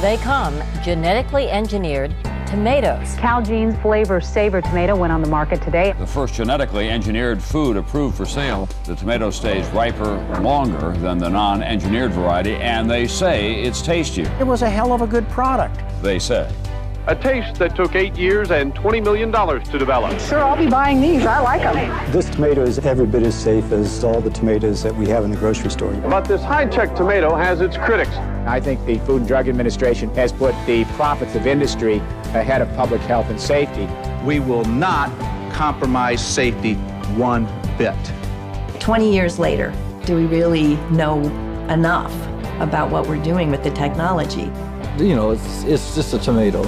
they come, genetically engineered tomatoes. Calgene's Flavor Savor tomato went on the market today. The first genetically engineered food approved for sale. The tomato stays riper longer than the non-engineered variety, and they say it's tastier. It was a hell of a good product. They say. A taste that took 8 years and $20 million to develop. Sure, I'll be buying these. I like them. This tomato is every bit as safe as all the tomatoes that we have in the grocery store. But this high-tech tomato has its critics. I think the Food and Drug Administration has put the profits of industry ahead of public health and safety. We will not compromise safety one bit. 20 years later, do we really know enough about what we're doing with the technology? You know, it's just a tomato.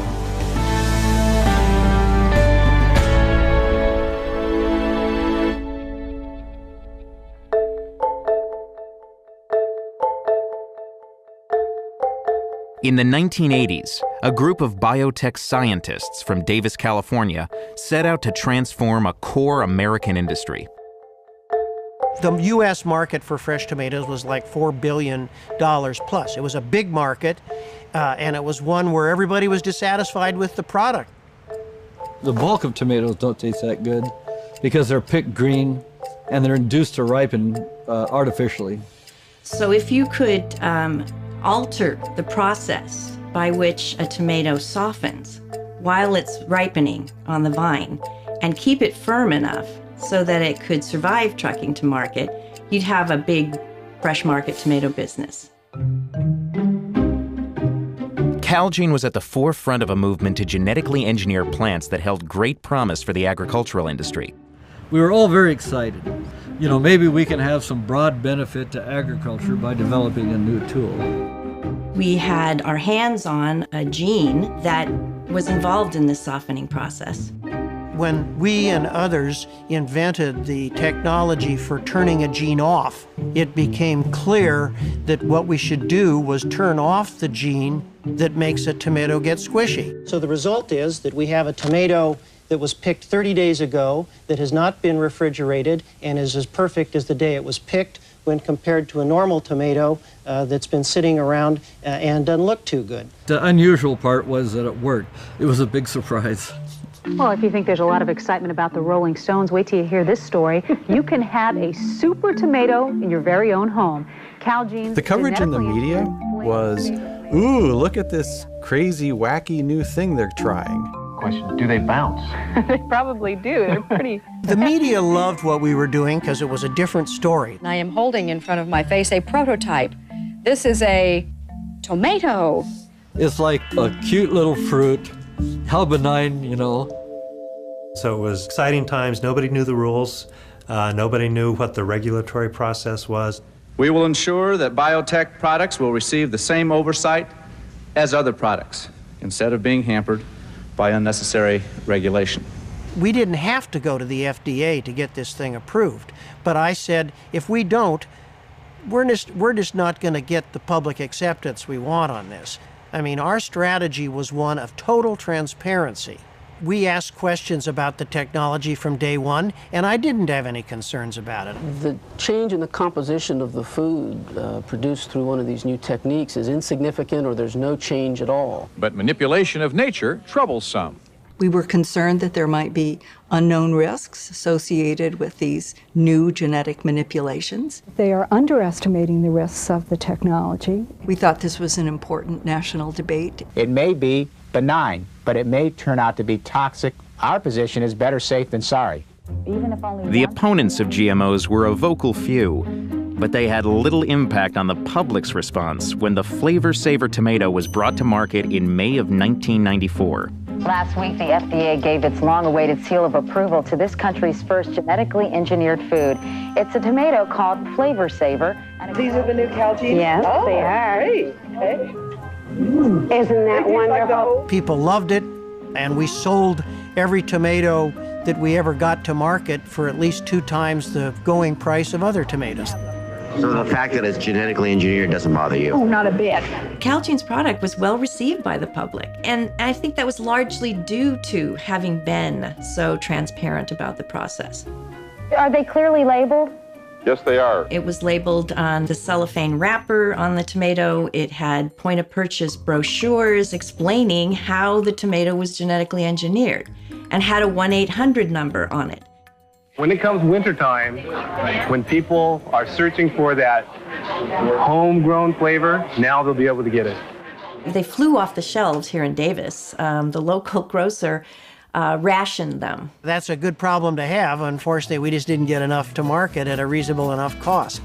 In the 1980s, a group of biotech scientists from Davis, California, set out to transform a core American industry. The U.S. market for fresh tomatoes was like $4 billion plus. It was a big market, and it was one where everybody was dissatisfied with the product. The bulk of tomatoes don't taste that good because they're picked green and they're induced to ripen artificially. So if you could alter the process by which a tomato softens while it's ripening on the vine and keep it firm enough so that it could survive trucking to market, you'd have a big fresh market tomato business. Calgene was at the forefront of a movement to genetically engineer plants that held great promise for the agricultural industry. We were all very excited. You know, maybe we can have some broad benefit to agriculture by developing a new tool. We had our hands on a gene that was involved in this softening process. When we and others invented the technology for turning a gene off, it became clear that what we should do was turn off the gene that makes a tomato get squishy. So the result is that we have a tomato that was picked 30 days ago that has not been refrigerated and is as perfect as the day it was picked when compared to a normal tomato that's been sitting around and doesn't look too good. The unusual part was that it worked. It was a big surprise. Well, if you think there's a lot of excitement about the Rolling Stones, wait till you hear this story. You can have a super tomato in your very own home. Calgene's the coverage in the media was, ooh, look at this crazy, wacky new thing they're trying. Question, do they bounce? They probably do. They're pretty... The media loved what we were doing because it was a different story. I am holding in front of my face a prototype. This is a tomato. It's like a cute little fruit. How benign, you know. So it was exciting times. Nobody knew the rules. Nobody knew what the regulatory process was. We will ensure that biotech products will receive the same oversight as other products, instead of being hampered by unnecessary regulation. We didn't have to go to the FDA to get this thing approved. But I said, if we don't, we're just not going to get the public acceptance we want on this. I mean, our strategy was one of total transparency. We asked questions about the technology from day one, and I didn't have any concerns about it. The change in the composition of the food produced through one of these new techniques is insignificant, or there's no change at all. But manipulation of nature troubles some. We were concerned that there might be unknown risks associated with these new genetic manipulations. They are underestimating the risks of the technology. We thought this was an important national debate. It may be benign, but it may turn out to be toxic. Our position is better safe than sorry. The opponents of GMOs were a vocal few, but they had little impact on the public's response when the Flavor Savor tomato was brought to market in May of 1994. Last week, the FDA gave its long-awaited seal of approval to this country's first genetically engineered food. It's a tomato called Flavor Savor. These are the new Calgene? Yes, they are. Great. Okay. Isn't that wonderful? People loved it, and we sold every tomato that we ever got to market for at least 2 times the going price of other tomatoes. So the fact that it's genetically engineered doesn't bother you? Oh, not a bit. Calgene's product was well received by the public, and I think that was largely due to having been so transparent about the process. Are they clearly labeled? Yes, they are. It was labeled on the cellophane wrapper on the tomato. It had point-of-purchase brochures explaining how the tomato was genetically engineered and had a 1-800 number on it. When it comes wintertime, when people are searching for that homegrown flavor, now they'll be able to get it. They flew off the shelves here in Davis. The local grocer rationed them. That's a good problem to have. Unfortunately, we just didn't get enough to market at a reasonable enough cost.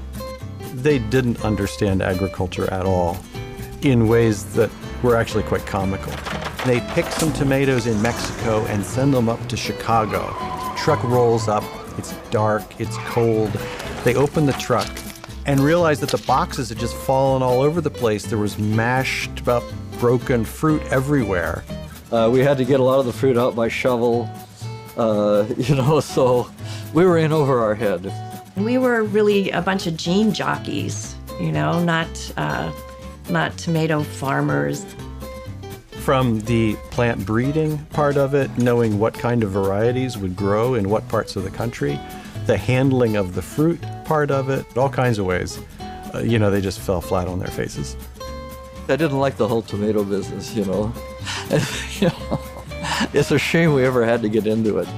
They didn't understand agriculture at all in ways that were actually quite comical. They pick some tomatoes in Mexico and send them up to Chicago. Truck rolls up, it's dark, it's cold. They open the truck and realize that the boxes had just fallen all over the place. There was mashed up, broken fruit everywhere. We had to get a lot of the fruit out by shovel, so we were in over our head. We were really a bunch of gene jockeys, not tomato farmers. From the plant breeding part of it, knowing what kind of varieties would grow in what parts of the country, the handling of the fruit part of it, all kinds of ways, they just fell flat on their faces. I didn't like the whole tomato business, It's a shame we ever had to get into it.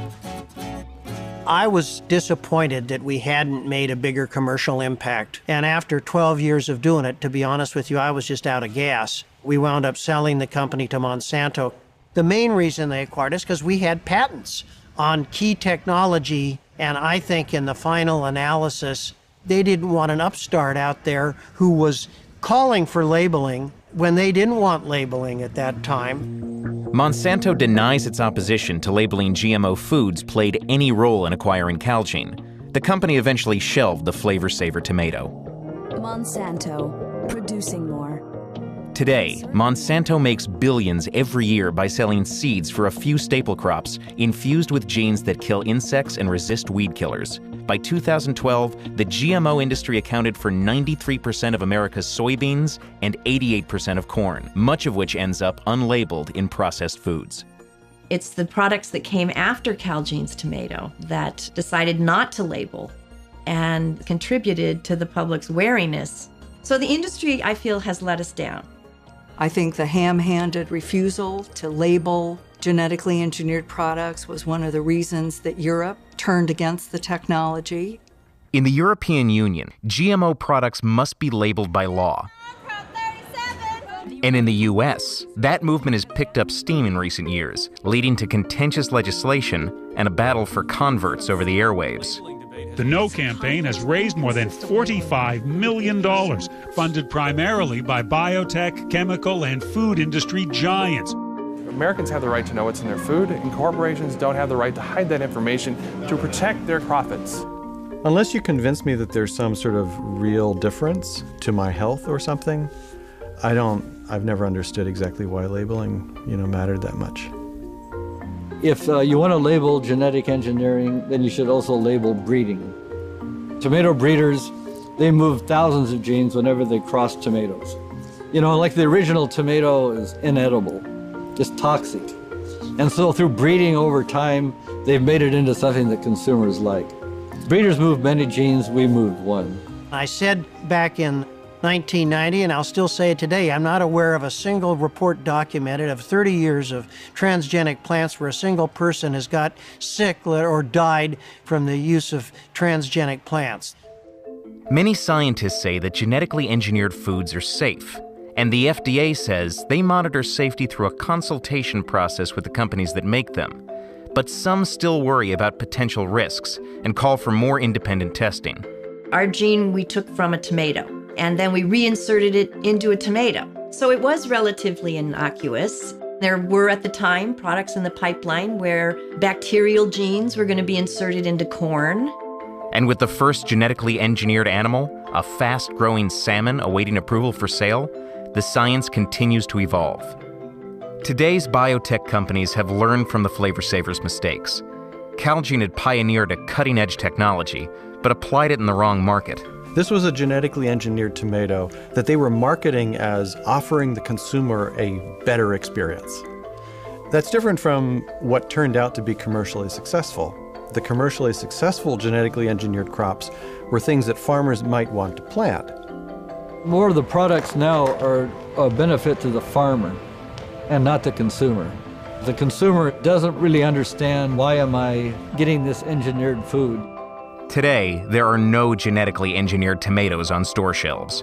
I was disappointed that we hadn't made a bigger commercial impact. And after 12 years of doing it, to be honest with you, I was just out of gas. We wound up selling the company to Monsanto. The main reason they acquired us because we had patents on key technology. And I think in the final analysis, they didn't want an upstart out there who was calling for labeling when they didn't want labeling at that time. Monsanto denies its opposition to labeling GMO foods played any role in acquiring Calgene. The company eventually shelved the Flavor Saver tomato. Monsanto, producing more. Today, Monsanto makes billions every year by selling seeds for a few staple crops infused with genes that kill insects and resist weed killers. By 2012, the GMO industry accounted for 93% of America's soybeans and 88% of corn, much of which ends up unlabeled in processed foods. It's the products that came after Calgene's tomato that decided not to label and contributed to the public's wariness. So the industry, I feel, has let us down. I think the ham-handed refusal to label genetically engineered products was one of the reasons that Europe turned against the technology. In the European Union, GMO products must be labeled by law. And in the US, that movement has picked up steam in recent years, leading to contentious legislation and a battle for converts over the airwaves. The No campaign has raised more than $45 million, funded primarily by biotech, chemical, and food industry giants. Americans have the right to know what's in their food, and corporations don't have the right to hide that information to protect their profits. Unless you convince me that there's some sort of real difference to my health or something, I've never understood exactly why labeling, mattered that much. If you want to label genetic engineering, then you should also label breeding. Tomato breeders, they move thousands of genes whenever they cross tomatoes. Like the original tomato is inedible, just toxic. And so through breeding over time, they've made it into something that consumers like. Breeders move many genes, we moved one. I said back in 1990, and I'll still say it today, I'm not aware of a single report documented of 30 years of transgenic plants where a single person has got sick or died from the use of transgenic plants. Many scientists say that genetically engineered foods are safe, and the FDA says they monitor safety through a consultation process with the companies that make them. But some still worry about potential risks and call for more independent testing. Our gene we took from a tomato, and then we reinserted it into a tomato. So it was relatively innocuous. There were at the time products in the pipeline where bacterial genes were going to be inserted into corn. And with the first genetically engineered animal, a fast-growing salmon awaiting approval for sale, the science continues to evolve. Today's biotech companies have learned from the Flavor Savers' mistakes. Calgene had pioneered a cutting-edge technology, but applied it in the wrong market. This was a genetically engineered tomato that they were marketing as offering the consumer a better experience. That's different from what turned out to be commercially successful. The commercially successful genetically engineered crops were things that farmers might want to plant. More of the products now are a benefit to the farmer and not the consumer. The consumer doesn't really understand, why am I getting this engineered food? Today, there are no genetically engineered tomatoes on store shelves.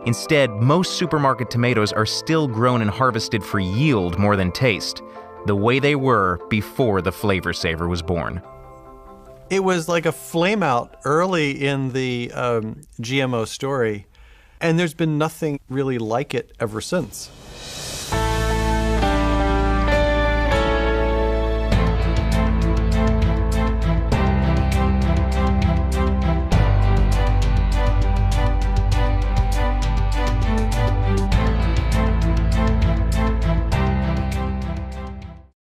Instead, most supermarket tomatoes are still grown and harvested for yield more than taste, the way they were before the Flavor Saver was born. It was like a flame out early in the GMO story, and there's been nothing really like it ever since.